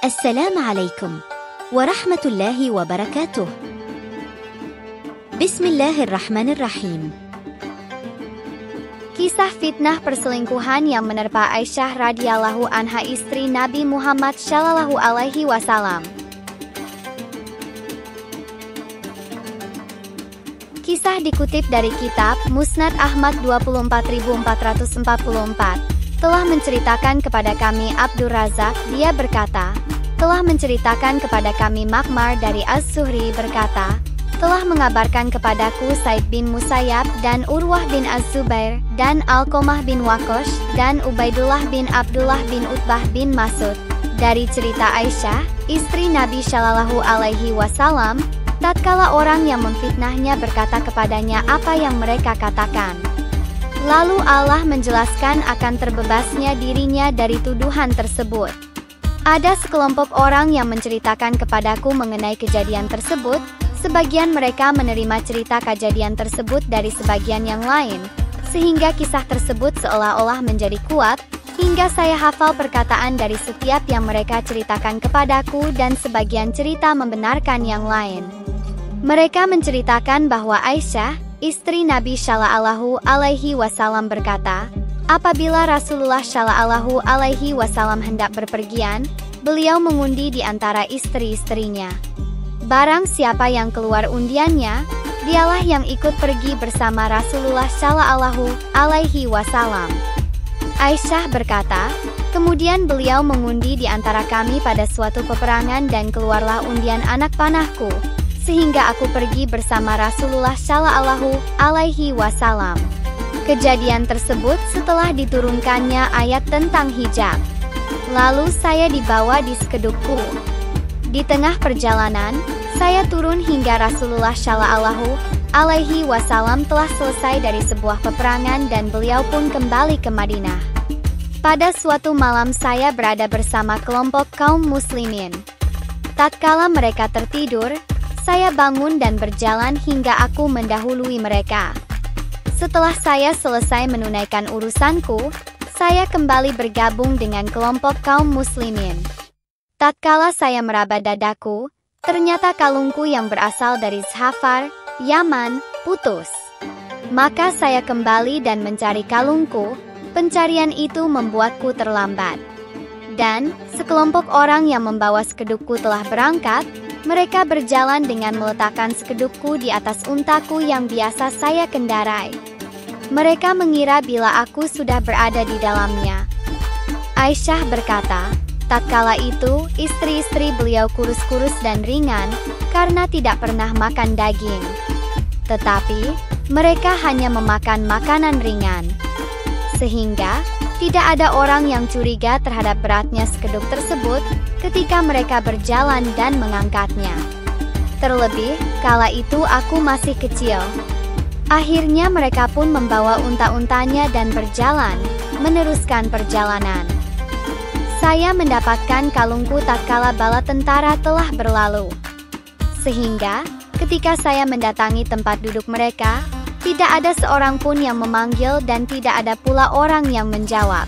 السلام عليكم ورحمة الله وبركاته. بسم الله الرحمن الرحيم. Kisah fitnah perselingkuhan yang menerpa Aisyah radhiyallahu anha, istri Nabi Muhammad shallallahu alaihi wasallam. Kisah dikutip dari kitab Musnad Ahmad 24444. Telah menceritakan kepada kami Abdur Razak, dia berkata, telah menceritakan kepada kami Makmar dari Az-Zuhri berkata, telah mengabarkan kepadaku Said bin Musayyab dan Urwah bin Az-Zubair dan Alqamah bin Waqqash dan Ubaidullah bin Abdullah bin Utbah bin Mas'ud dari cerita Aisyah, istri Nabi Shallallahu alaihi wasallam, tatkala orang yang memfitnahnya berkata kepadanya apa yang mereka katakan. Lalu Allah menjelaskan akan terbebasnya dirinya dari tuduhan tersebut. Ada sekelompok orang yang menceritakan kepadaku mengenai kejadian tersebut. Sebagian mereka menerima cerita kejadian tersebut dari sebagian yang lain, sehingga kisah tersebut seolah-olah menjadi kuat, hingga saya hafal perkataan dari setiap yang mereka ceritakan kepadaku dan sebagian cerita membenarkan yang lain. Mereka menceritakan bahwa Aisyah, istri Nabi Shallallahu alaihi wasallam berkata, apabila Rasulullah Shallallahu alaihi wasallam hendak berpergian, beliau mengundi di antara istri-istrinya. Barang siapa yang keluar undiannya, dialah yang ikut pergi bersama Rasulullah Shallallahu alaihi wasallam. Aisyah berkata, kemudian beliau mengundi di antara kami pada suatu peperangan dan keluarlah undian anak panahku, sehingga aku pergi bersama Rasulullah Shallallahu alaihi wasallam. Kejadian tersebut setelah diturunkannya ayat tentang hijab. Lalu saya dibawa di sekedupku. Di tengah perjalanan, saya turun hingga Rasulullah Shallallahu alaihi wasallam telah selesai dari sebuah peperangan dan beliau pun kembali ke Madinah. Pada suatu malam saya berada bersama kelompok kaum muslimin. Tatkala mereka tertidur, saya bangun dan berjalan hingga aku mendahului mereka. Setelah saya selesai menunaikan urusanku, saya kembali bergabung dengan kelompok kaum muslimin. Tatkala saya meraba dadaku, ternyata kalungku yang berasal dari Zafar, Yaman, putus. Maka saya kembali dan mencari kalungku. Pencarian itu membuatku terlambat. Dan sekelompok orang yang membawa sekedupku telah berangkat. Mereka berjalan dengan meletakkan sekedupku di atas untaku yang biasa saya kendarai. Mereka mengira bila aku sudah berada di dalamnya. Aisyah berkata, tatkala itu istri-istri beliau kurus-kurus dan ringan karena tidak pernah makan daging. Tetapi mereka hanya memakan makanan ringan. Sehingga tidak ada orang yang curiga terhadap beratnya sekeduk tersebut ketika mereka berjalan dan mengangkatnya. Terlebih, kala itu aku masih kecil. Akhirnya mereka pun membawa unta-untanya dan berjalan, meneruskan perjalanan. Saya mendapatkan kalungku tatkala bala tentara telah berlalu. Sehingga, ketika saya mendatangi tempat duduk mereka, tidak ada seorang pun yang memanggil dan tidak ada pula orang yang menjawab.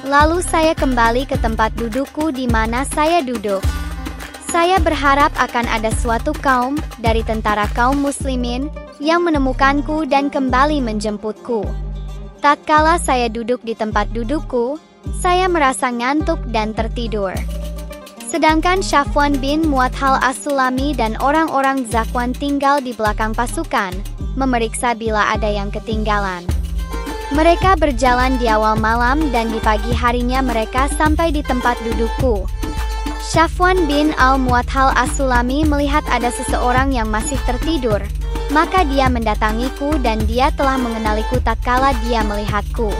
Lalu saya kembali ke tempat dudukku di mana saya duduk. Saya berharap akan ada suatu kaum dari tentara kaum muslimin yang menemukanku dan kembali menjemputku. Tatkala saya duduk di tempat dudukku, saya merasa ngantuk dan tertidur. Sedangkan Safwan bin Mu'attal As-Sulami dan orang-orang Zakwan tinggal di belakang pasukan, memeriksa bila ada yang ketinggalan. Mereka berjalan di awal malam dan di pagi harinya mereka sampai di tempat dudukku. Safwan bin Al-Mu'attal As-Sulami melihat ada seseorang yang masih tertidur, maka dia mendatangiku dan dia telah mengenaliku tatkala dia melihatku.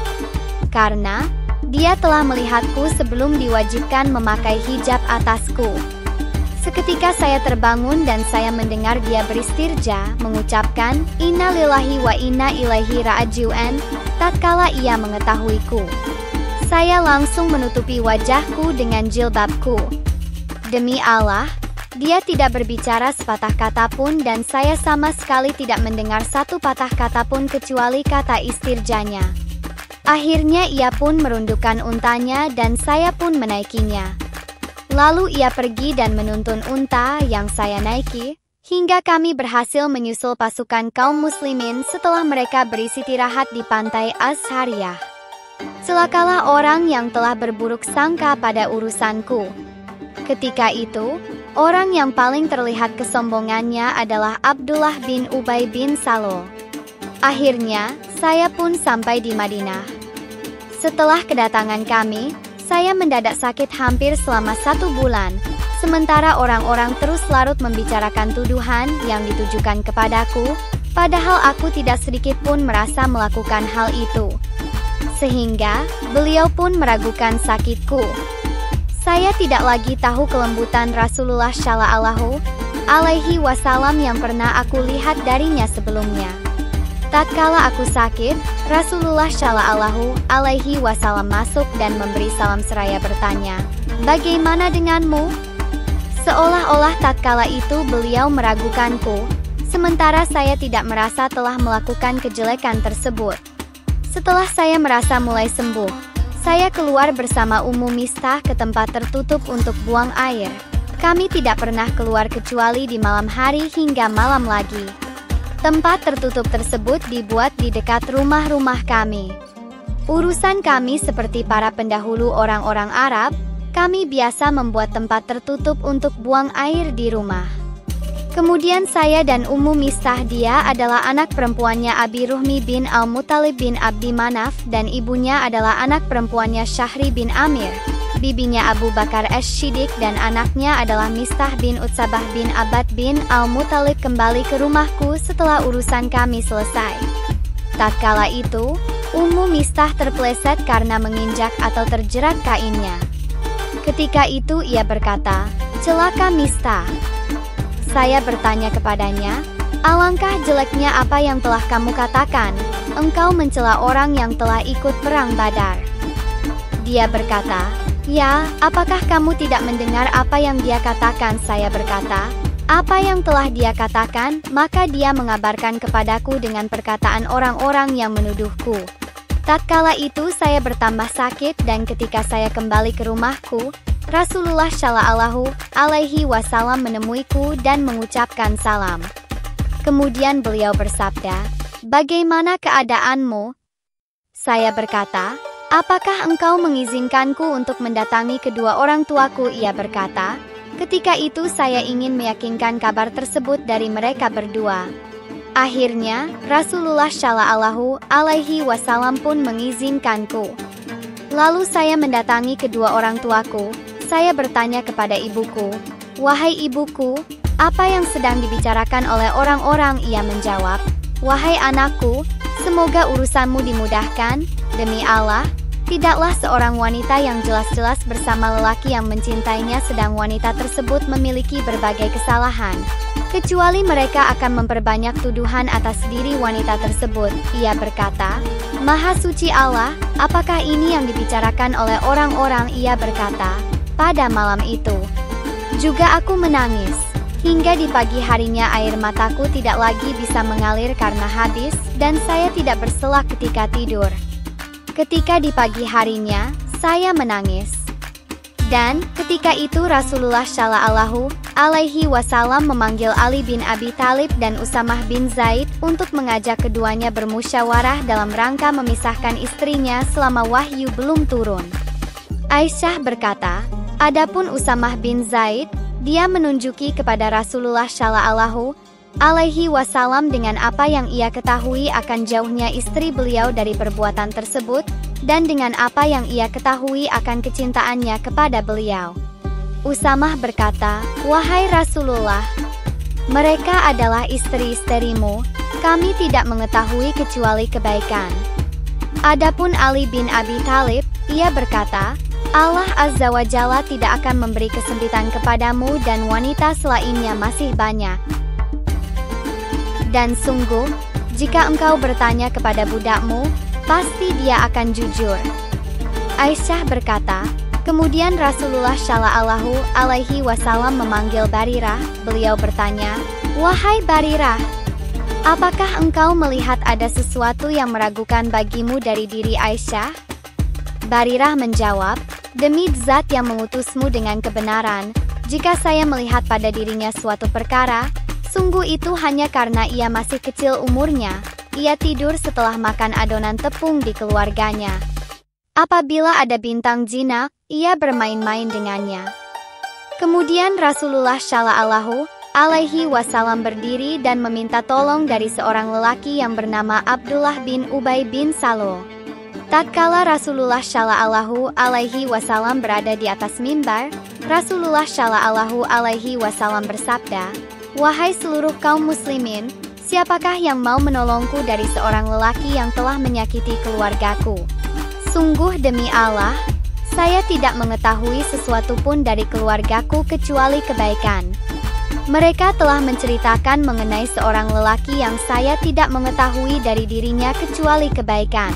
Karena dia telah melihatku sebelum diwajibkan memakai hijab atasku. Seketika saya terbangun dan saya mendengar dia beristirja, mengucapkan, Inna lillahi wa inna ilaihi raji'un, tatkala ia mengetahuiku. Saya langsung menutupi wajahku dengan jilbabku. Demi Allah, dia tidak berbicara sepatah kata pun dan saya sama sekali tidak mendengar satu patah kata pun kecuali kata istirjanya. Akhirnya ia pun merundukkan untanya dan saya pun menaikinya. Lalu ia pergi dan menuntun unta yang saya naiki, hingga kami berhasil menyusul pasukan kaum muslimin setelah mereka beristirahat di pantai Az-Hariyah. Celakalah orang yang telah berburuk sangka pada urusanku. Ketika itu, orang yang paling terlihat kesombongannya adalah Abdullah bin Ubay bin Salul. Akhirnya, saya pun sampai di Madinah. Setelah kedatangan kami, saya mendadak sakit hampir selama 1 bulan, sementara orang-orang terus larut membicarakan tuduhan yang ditujukan kepadaku, padahal aku tidak sedikit pun merasa melakukan hal itu. Sehingga, beliau pun meragukan sakitku. Saya tidak lagi tahu kelembutan Rasulullah Shallallahu Alaihi Wasallam yang pernah aku lihat darinya sebelumnya. Tatkala aku sakit, Rasulullah Shallallahu Alaihi Wasallam masuk dan memberi salam seraya bertanya, "Bagaimana denganmu?" Seolah-olah tatkala itu beliau meragukanku, sementara saya tidak merasa telah melakukan kejelekan tersebut. Setelah saya merasa mulai sembuh, saya keluar bersama Ummu Mistah ke tempat tertutup untuk buang air. Kami tidak pernah keluar kecuali di malam hari hingga malam lagi. Tempat tertutup tersebut dibuat di dekat rumah-rumah kami. Urusan kami seperti para pendahulu orang-orang Arab, kami biasa membuat tempat tertutup untuk buang air di rumah. Kemudian saya dan Ummu Mistah, dia adalah anak perempuannya Abi Ruhmi bin Al-Muttalib bin Abdi Manaf dan ibunya adalah anak perempuannya Syahri bin Amir, bibinya Abu Bakar Ash-Shiddiq dan anaknya adalah Mistah bin Utsabah bin Abad bin Al-Muttalib kembali ke rumahku setelah urusan kami selesai. Tatkala itu, Ummu Mistah terpeleset karena menginjak atau terjerat kainnya. Ketika itu ia berkata, "Celaka Mistah." Saya bertanya kepadanya, "Alangkah jeleknya apa yang telah kamu katakan, engkau mencela orang yang telah ikut perang Badar." Dia berkata, "Ya, apakah kamu tidak mendengar apa yang dia katakan?" Saya berkata, "Apa yang telah dia katakan?" Maka dia mengabarkan kepadaku dengan perkataan orang-orang yang menuduhku. Tatkala itu saya bertambah sakit dan ketika saya kembali ke rumahku, Rasulullah Shallallahu Alaihi Wasallam menemuiku dan mengucapkan salam. Kemudian beliau bersabda, "Bagaimana keadaanmu?" Saya berkata, "Apakah engkau mengizinkanku untuk mendatangi kedua orang tuaku?" Ia berkata, "Ketika itu saya ingin meyakinkan kabar tersebut dari mereka berdua." Akhirnya, Rasulullah Shallallahu Alaihi Wasallam pun mengizinkanku. Lalu saya mendatangi kedua orang tuaku. Saya bertanya kepada ibuku, "Wahai ibuku, apa yang sedang dibicarakan oleh orang-orang?" Ia menjawab, "Wahai anakku, semoga urusanmu dimudahkan. Demi Allah, tidaklah seorang wanita yang jelas-jelas bersama lelaki yang mencintainya sedang wanita tersebut memiliki berbagai kesalahan, kecuali mereka akan memperbanyak tuduhan atas diri wanita tersebut." Ia berkata, "Maha suci Allah, apakah ini yang dibicarakan oleh orang-orang?" Ia berkata, "Pada malam itu juga aku menangis. Hingga di pagi harinya air mataku tidak lagi bisa mengalir karena habis, dan saya tidak berselah ketika tidur. Ketika di pagi harinya, saya menangis. Dan ketika itu Rasulullah Shallallahu Alaihi Wasallam memanggil Ali bin Abi Thalib dan Usamah bin Zaid untuk mengajak keduanya bermusyawarah dalam rangka memisahkan istrinya selama wahyu belum turun. Aisyah berkata, "Adapun Usamah bin Zaid, dia menunjuki kepada Rasulullah Shallallahu Alaihi Wasallam dengan apa yang ia ketahui akan jauhnya istri beliau dari perbuatan tersebut, dan dengan apa yang ia ketahui akan kecintaannya kepada beliau." Usamah berkata, "Wahai Rasulullah, mereka adalah istri-istrimu, kami tidak mengetahui kecuali kebaikan." Adapun Ali bin Abi Thalib, ia berkata, "Allah Azza wa Jalla tidak akan memberi kesempitan kepadamu dan wanita selainnya masih banyak. Dan sungguh, jika engkau bertanya kepada budakmu, pasti dia akan jujur." Aisyah berkata, kemudian Rasulullah Shallallahu Alaihi Wasallam memanggil Barirah. Beliau bertanya, "Wahai Barirah, apakah engkau melihat ada sesuatu yang meragukan bagimu dari diri Aisyah?" Barirah menjawab, Demi Zat yang mengutusmu dengan kebenaran, jika saya melihat pada dirinya suatu perkara, sungguh itu hanya karena ia masih kecil umurnya. Ia tidur setelah makan adonan tepung di keluarganya. Apabila ada bintang jinak, ia bermain-main dengannya. Kemudian Rasulullah Shallallahu Alaihi Wasallam berdiri dan meminta tolong dari seorang lelaki yang bernama Abdullah bin Ubay bin Salul. Tatkala Rasulullah Shallallahu Alaihi Wasallam berada di atas mimbar, Rasulullah Shallallahu Alaihi Wasallam bersabda, "Wahai seluruh kaum muslimin, siapakah yang mau menolongku dari seorang lelaki yang telah menyakiti keluargaku? Sungguh demi Allah, saya tidak mengetahui sesuatu pun dari keluargaku kecuali kebaikan. Mereka telah menceritakan mengenai seorang lelaki yang saya tidak mengetahui dari dirinya kecuali kebaikan.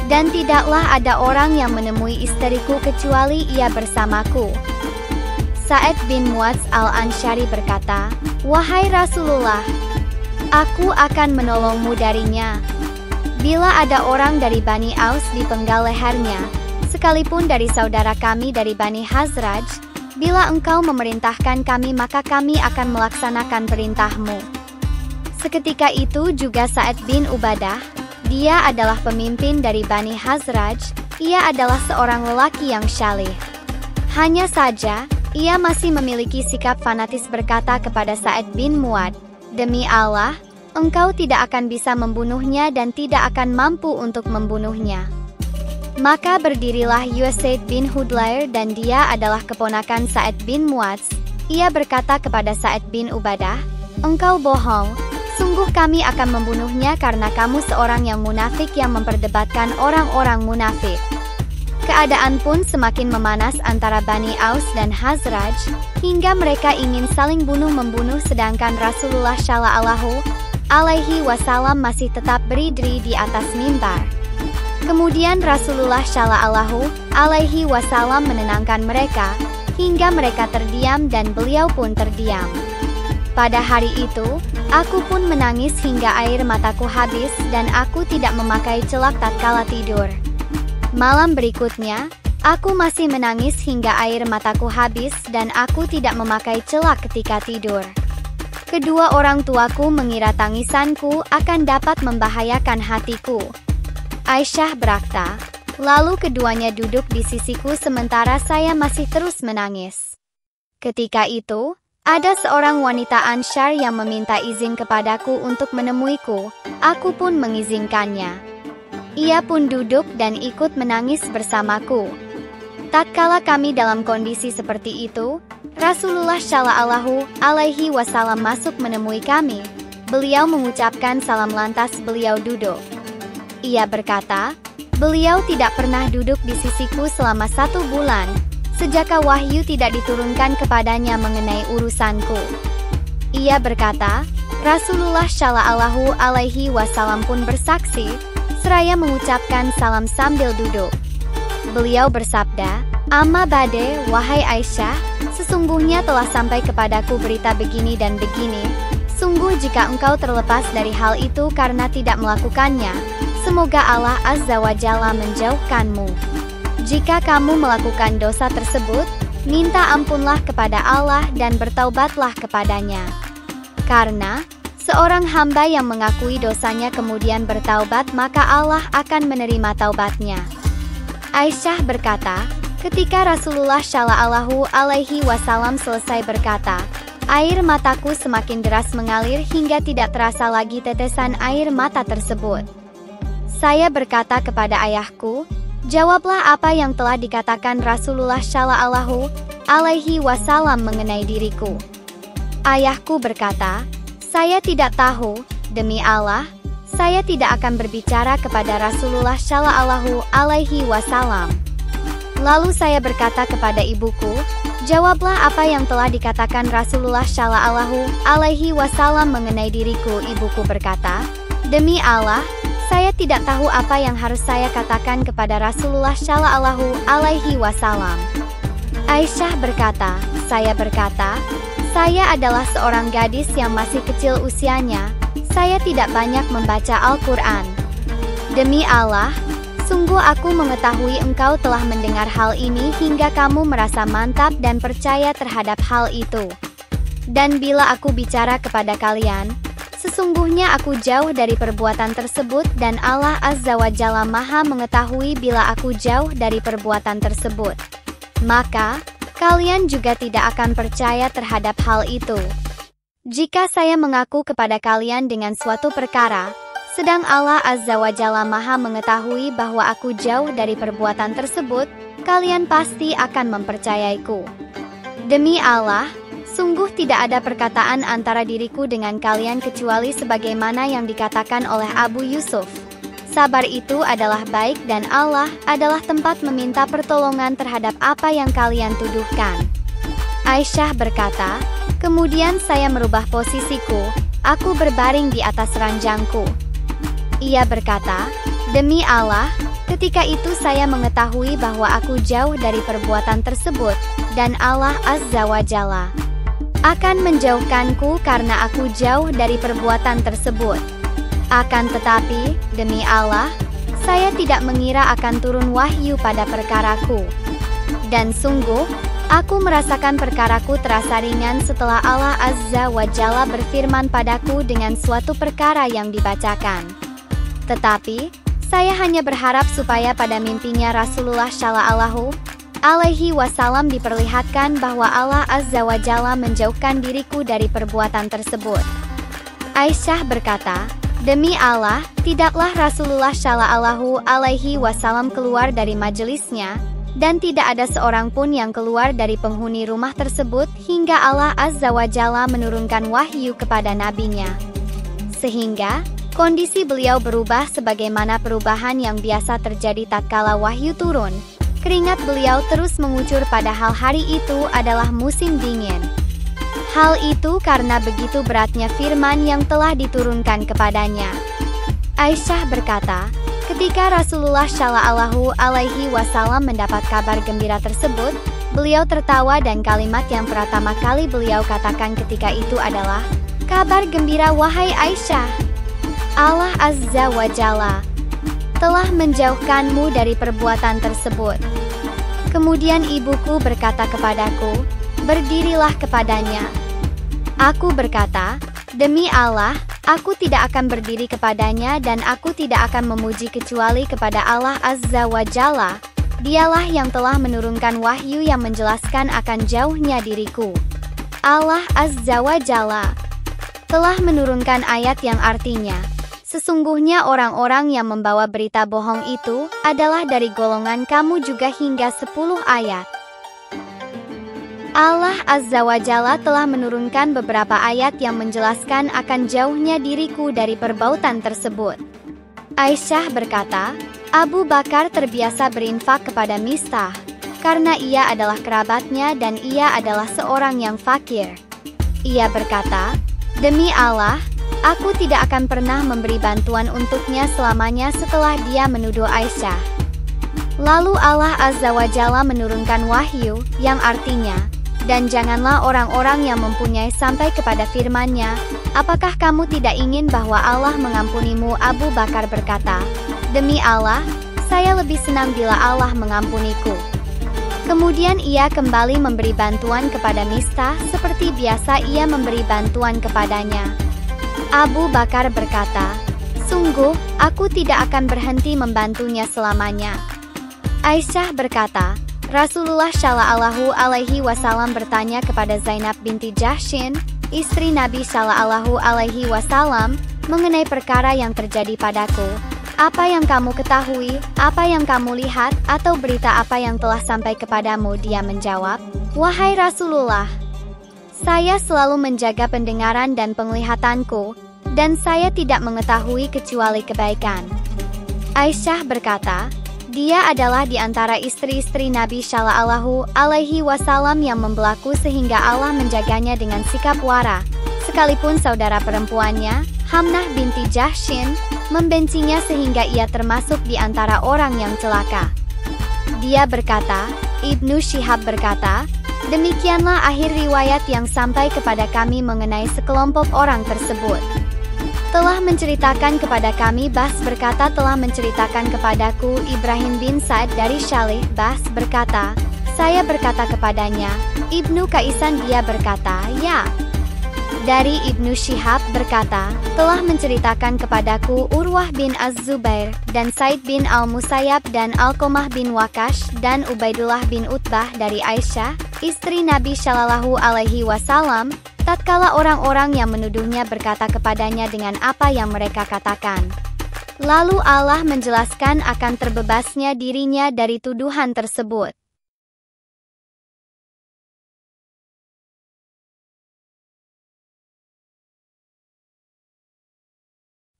Dan tidaklah ada orang yang menemui istriku kecuali ia bersamaku." Sa'ad bin Mu'adz al-Ansyari berkata, "Wahai Rasulullah, aku akan menolongmu darinya. Bila ada orang dari Bani Aus di penggal lehernya, sekalipun dari saudara kami dari Bani Hazraj, bila engkau memerintahkan kami maka kami akan melaksanakan perintahmu." Seketika itu juga Sa'ad bin Ubadah, dia adalah pemimpin dari Bani Hazraj, ia adalah seorang lelaki yang syalih. Hanya saja, ia masih memiliki sikap fanatis berkata kepada Sa'ad bin Mu'adz, "Demi Allah, engkau tidak akan bisa membunuhnya dan tidak akan mampu untuk membunuhnya." Maka berdirilah Usaid bin Hudlair dan dia adalah keponakan Sa'ad bin Mu'adz. Ia berkata kepada Sa'ad bin Ubadah, "Engkau bohong, sungguh kami akan membunuhnya karena kamu seorang yang munafik yang memperdebatkan orang-orang munafik." Keadaan pun semakin memanas antara Bani Aus dan Hazraj, hingga mereka ingin saling bunuh-membunuh sedangkan Rasulullah Shallallahu Alaihi Wasallam masih tetap berdiri di atas mimbar. Kemudian Rasulullah Shallallahu Alaihi Wasallam menenangkan mereka, hingga mereka terdiam dan beliau pun terdiam. Pada hari itu, aku pun menangis hingga air mataku habis dan aku tidak memakai celak tatkala tidur. Malam berikutnya, aku masih menangis hingga air mataku habis dan aku tidak memakai celak ketika tidur. Kedua orang tuaku mengira tangisanku akan dapat membahayakan hatiku. Aisyah berkata, lalu keduanya duduk di sisiku sementara saya masih terus menangis. Ketika itu, ada seorang wanita Ansyar yang meminta izin kepadaku untuk menemuiku, aku pun mengizinkannya. Ia pun duduk dan ikut menangis bersamaku. Tatkala kami dalam kondisi seperti itu, Rasulullah Shallallahu Alaihi Wasallam masuk menemui kami. Beliau mengucapkan salam lantas beliau duduk. Ia berkata, beliau tidak pernah duduk di sisiku selama 1 bulan, sejak wahyu tidak diturunkan kepadanya mengenai urusanku. Ia berkata, Rasulullah Shallallahu Alaihi Wasallam pun bersaksi, seraya mengucapkan salam sambil duduk. Beliau bersabda, "Amma bade, wahai Aisyah, sesungguhnya telah sampai kepadaku berita begini dan begini. Sungguh jika engkau terlepas dari hal itu karena tidak melakukannya, semoga Allah Azza wa Jalla menjauhkanmu. Jika kamu melakukan dosa tersebut, minta ampunlah kepada Allah dan bertaubatlah kepadanya. Karena seorang hamba yang mengakui dosanya kemudian bertaubat maka Allah akan menerima taubatnya." Aisyah berkata, ketika Rasulullah Shallallahu Alaihi Wasallam selesai berkata, air mataku semakin deras mengalir hingga tidak terasa lagi tetesan air mata tersebut. Saya berkata kepada ayahku, jawablah apa yang telah dikatakan Rasulullah Shallallahu Alaihi Wasallam mengenai diriku. Ayahku berkata, saya tidak tahu, demi Allah, saya tidak akan berbicara kepada Rasulullah Shallallahu Alaihi Wasallam. Lalu saya berkata kepada ibuku, jawablah apa yang telah dikatakan Rasulullah Shallallahu Alaihi Wasallam mengenai diriku. Ibuku berkata, demi Allah, saya tidak tahu apa yang harus saya katakan kepada Rasulullah Shallallahu Alaihi Wasallam. Aisyah berkata, saya adalah seorang gadis yang masih kecil usianya. Saya tidak banyak membaca Al-Quran. Demi Allah, Sungguh aku mengetahui engkau telah mendengar hal ini hingga kamu merasa mantap dan percaya terhadap hal itu. Dan bila aku bicara kepada kalian, sesungguhnya aku jauh dari perbuatan tersebut dan Allah Azza wa Jalla Maha mengetahui bila aku jauh dari perbuatan tersebut. Maka, kalian juga tidak akan percaya terhadap hal itu. Jika saya mengaku kepada kalian dengan suatu perkara, sedang Allah Azza wa Jalla Maha mengetahui bahwa aku jauh dari perbuatan tersebut, kalian pasti akan mempercayaiku. Demi Allah, sungguh tidak ada perkataan antara diriku dengan kalian kecuali sebagaimana yang dikatakan oleh Abu Yusuf. Sabar itu adalah baik dan Allah adalah tempat meminta pertolongan terhadap apa yang kalian tuduhkan. Aisyah berkata, kemudian saya merubah posisiku, aku berbaring di atas ranjangku. Ia berkata, demi Allah, ketika itu saya mengetahui bahwa aku jauh dari perbuatan tersebut, dan Allah Azza wa Jalla akan menjauhkanku karena aku jauh dari perbuatan tersebut. Akan tetapi, demi Allah, saya tidak mengira akan turun wahyu pada perkaraku. Dan sungguh, aku merasakan perkaraku terasa ringan setelah Allah Azza wa Jalla berfirman padaku dengan suatu perkara yang dibacakan. Tetapi, saya hanya berharap supaya pada mimpinya Rasulullah Shallallahu Alaihi Wasallam diperlihatkan bahwa Allah Azza wa Jalla menjauhkan diriku dari perbuatan tersebut. Aisyah berkata, demi Allah, tidaklah Rasulullah Shallallahu Alaihi Wasallam keluar dari majelisnya, dan tidak ada seorang pun yang keluar dari penghuni rumah tersebut hingga Allah Azza wa Jalla menurunkan wahyu kepada nabinya. Sehingga, kondisi beliau berubah sebagaimana perubahan yang biasa terjadi tatkala wahyu turun. Keringat beliau terus mengucur padahal hari itu adalah musim dingin. Hal itu karena begitu beratnya firman yang telah diturunkan kepadanya. Aisyah berkata, ketika Rasulullah Shallallahu Alaihi Wasallam mendapat kabar gembira tersebut, beliau tertawa dan kalimat yang pertama kali beliau katakan ketika itu adalah, kabar gembira wahai Aisyah. Allah Azza wa Jalla telah menjauhkanmu dari perbuatan tersebut. Kemudian ibuku berkata kepadaku, berdirilah kepadanya. Aku berkata, demi Allah, aku tidak akan berdiri kepadanya dan aku tidak akan memuji kecuali kepada Allah Azza wa Jalla. Dialah yang telah menurunkan wahyu yang menjelaskan akan jauhnya diriku. Allah Azza wa Jalla telah menurunkan ayat yang artinya, sesungguhnya orang-orang yang membawa berita bohong itu adalah dari golongan kamu juga hingga 10 ayat. Allah Azza wa Jalla telah menurunkan beberapa ayat yang menjelaskan akan jauhnya diriku dari perbautan tersebut. Aisyah berkata, Abu Bakar terbiasa berinfak kepada Mistah, karena ia adalah kerabatnya dan ia adalah seorang yang fakir. Ia berkata, demi Allah, aku tidak akan pernah memberi bantuan untuknya selamanya setelah dia menuduh Aisyah. Lalu Allah Azza wa Jalla menurunkan wahyu, yang artinya, dan janganlah orang-orang yang mempunyai sampai kepada firman-Nya, apakah kamu tidak ingin bahwa Allah mengampunimu? Abu Bakar berkata, demi Allah, saya lebih senang bila Allah mengampuniku. Kemudian ia kembali memberi bantuan kepada Mistah seperti biasa ia memberi bantuan kepadanya. Abu Bakar berkata, sungguh, aku tidak akan berhenti membantunya selamanya. Aisyah berkata, Rasulullah Shallallahu Alaihi Wasallam bertanya kepada Zainab binti Jahshin, istri Nabi Shallallahu Alaihi Wasallam, mengenai perkara yang terjadi padaku. Apa yang kamu ketahui, apa yang kamu lihat, atau berita apa yang telah sampai kepadamu? Dia menjawab, wahai Rasulullah, saya selalu menjaga pendengaran dan penglihatanku, dan saya tidak mengetahui kecuali kebaikan. Aisyah berkata, dia adalah di antara istri-istri Nabi Shallallahu Alaihi Wasallam yang membelaku sehingga Allah menjaganya dengan sikap wara, sekalipun saudara perempuannya, Hamnah binti Jahshin, membencinya sehingga ia termasuk di antara orang yang celaka. Dia berkata, Ibnu Syihab berkata, demikianlah akhir riwayat yang sampai kepada kami mengenai sekelompok orang tersebut. telah menceritakan kepada kami. Bas berkata, telah menceritakan kepadaku. Ibrahim bin Sa'ad dari Syalih. Bas berkata, saya berkata kepadanya, Ibnu Kaisan. Dia berkata, ya. Dari Ibnu Syihab berkata, telah menceritakan kepadaku Urwah bin Az-Zubair, dan Said bin Al-Musayyab, dan Alqamah bin Waqash, dan Ubaidullah bin Utbah dari Aisyah, istri Nabi Shallallahu Alaihi Wasallam, tatkala orang-orang yang menuduhnya berkata kepadanya dengan apa yang mereka katakan. Lalu Allah menjelaskan akan terbebasnya dirinya dari tuduhan tersebut.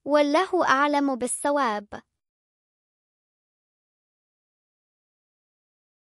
Wallahu a'lamu bis-shawab.